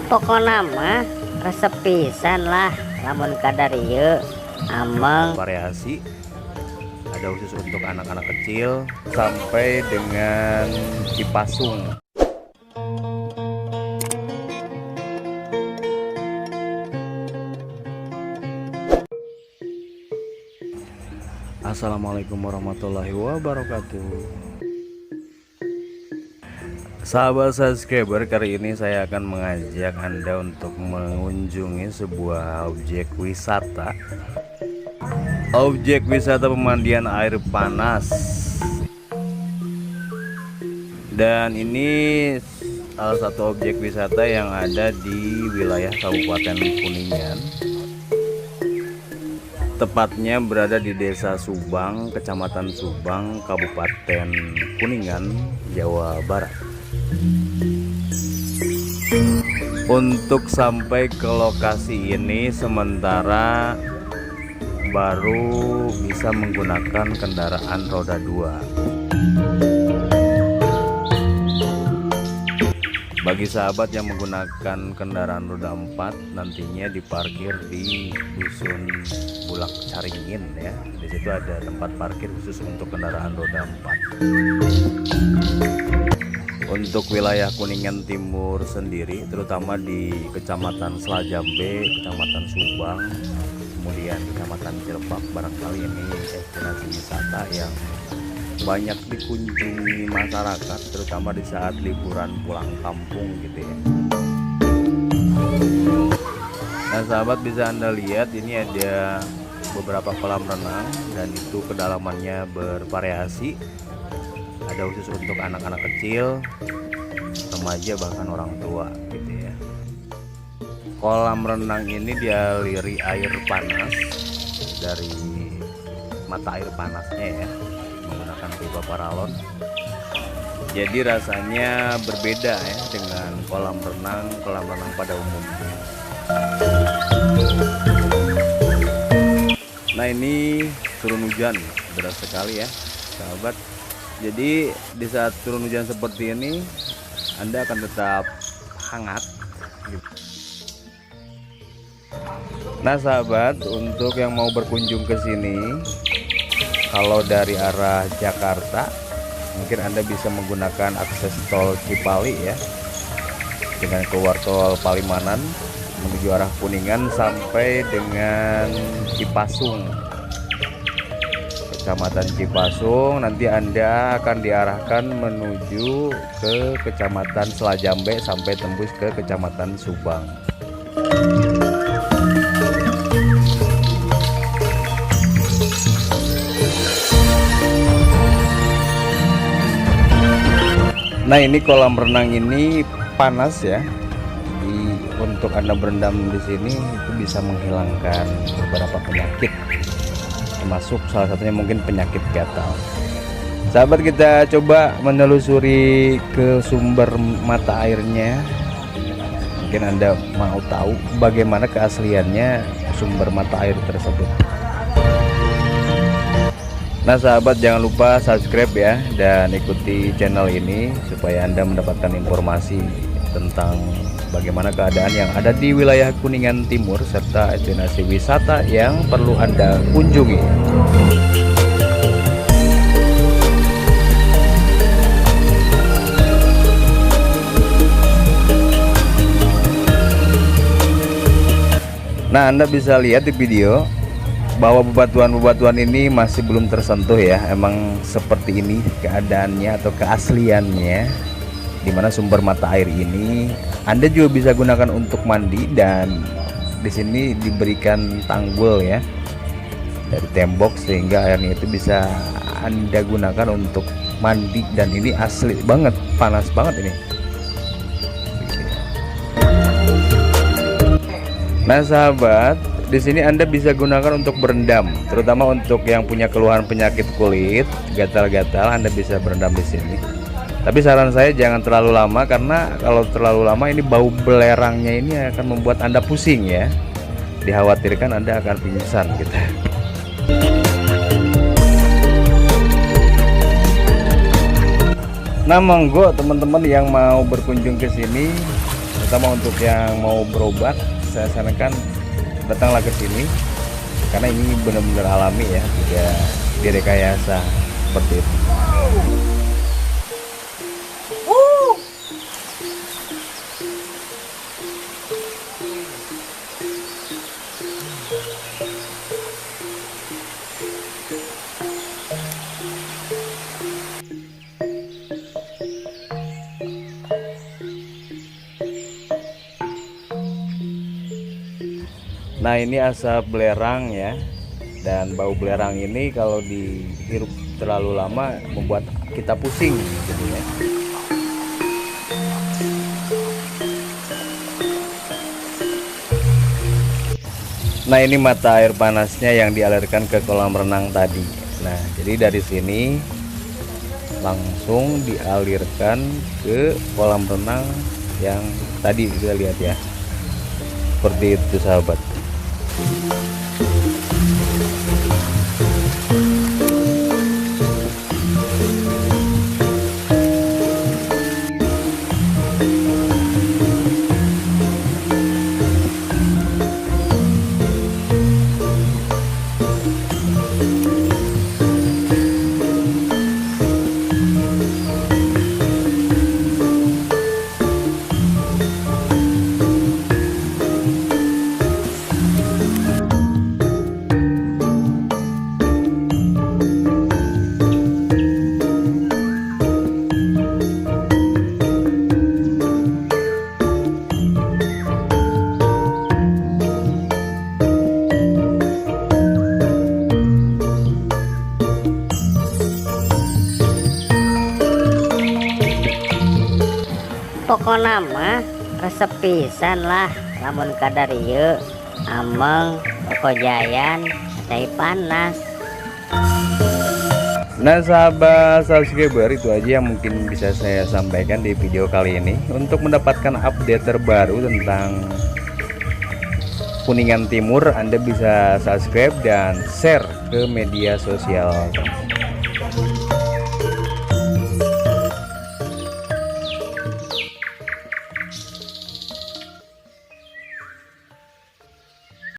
Pokoknya mah resep pisan lah lamun kadar ieu ameng. Variasi ada khusus untuk anak-anak kecil sampai dengan Cipasung. Assalamualaikum warahmatullahi wabarakatuh. Sahabat subscriber, kali ini saya akan mengajak Anda untuk mengunjungi sebuah objek wisata. Objek wisata pemandian air panas. Dan ini salah satu objek wisata yang ada di wilayah Kabupaten Kuningan. Tepatnya berada di Desa Subang, Kecamatan Subang, Kabupaten Kuningan, Jawa Barat. Untuk sampai ke lokasi ini sementara baru bisa menggunakan kendaraan roda 2. Bagi sahabat yang menggunakan kendaraan roda 4 nantinya diparkir di Dusun Bulak Caringin ya. Di situ ada tempat parkir khusus untuk kendaraan roda 4. Untuk wilayah Kuningan Timur sendiri, terutama di Kecamatan Selajambe, Kecamatan Subang, kemudian Kecamatan Cirebak, barangkali ini destinasi wisata yang banyak dikunjungi masyarakat, terutama di saat liburan pulang kampung gitu ya. Nah sahabat, bisa Anda lihat ini ada beberapa kolam renang dan itu kedalamannya bervariasi. Ada khusus untuk anak-anak kecil, remaja, bahkan orang tua gitu ya. Kolam renang ini dialiri air panas dari mata air panasnya ya, menggunakan pipa paralon. Jadi rasanya berbeda ya dengan kolam renang pada umumnya. Nah ini turun hujan deras sekali ya sahabat. Jadi di saat turun hujan seperti ini Anda akan tetap hangat. Nah sahabat, untuk yang mau berkunjung ke sini, kalau dari arah Jakarta mungkin Anda bisa menggunakan akses tol Cipali ya, dengan keluar tol Palimanan menuju arah Kuningan sampai dengan Cipasung, Kecamatan Cipasung. Nanti Anda akan diarahkan menuju ke Kecamatan Selajambe sampai tembus ke Kecamatan Subang. Nah ini kolam renang ini panas ya. Untuk Anda berendam di sini itu bisa menghilangkan beberapa penyakit, termasuk salah satunya mungkin penyakit gatal. Sahabat, kita coba menelusuri ke sumber mata airnya. Mungkin Anda mau tahu bagaimana keasliannya sumber mata air tersebut. Nah sahabat, jangan lupa subscribe ya dan ikuti channel ini supaya Anda mendapatkan informasi tentang bagaimana keadaan yang ada di wilayah Kuningan Timur serta destinasi wisata yang perlu Anda kunjungi. Nah Anda bisa lihat di video bahwa bebatuan-bebatuan ini masih belum tersentuh ya. Emang seperti ini keadaannya atau keasliannya, dimana sumber mata air ini Anda juga bisa gunakan untuk mandi, dan di sini diberikan tanggul ya dari tembok sehingga airnya itu bisa Anda gunakan untuk mandi, dan ini asli banget, panas banget ini. Nah sahabat, di sini Anda bisa gunakan untuk berendam, terutama untuk yang punya keluhan penyakit kulit, gatal-gatal, Anda bisa berendam di sini. Tapi saran saya jangan terlalu lama, karena kalau terlalu lama ini bau belerangnya ini akan membuat Anda pusing ya. Dikhawatirkan Anda akan pingsan gitu. Nah monggo teman-teman yang mau berkunjung ke sini terutama untuk yang mau berobat, saya sarankan datanglah ke sini karena ini benar-benar alami ya, tidak direkayasa seperti itu. Nah, ini asap belerang ya, dan bau belerang ini kalau dihirup terlalu lama membuat kita pusing gitu ya. Nah, ini mata air panasnya yang dialirkan ke kolam renang tadi. Nah, jadi dari sini langsung dialirkan ke kolam renang yang tadi kita lihat ya. Seperti itu sahabat. Pokok nama resep pisan lah lamun kadarieu ameng kokojayan teh panas. Nah sahabat subscriber, itu aja yang mungkin bisa saya sampaikan di video kali ini. Untuk mendapatkan update terbaru tentang Kuningan Timur, Anda bisa subscribe dan share ke media sosial.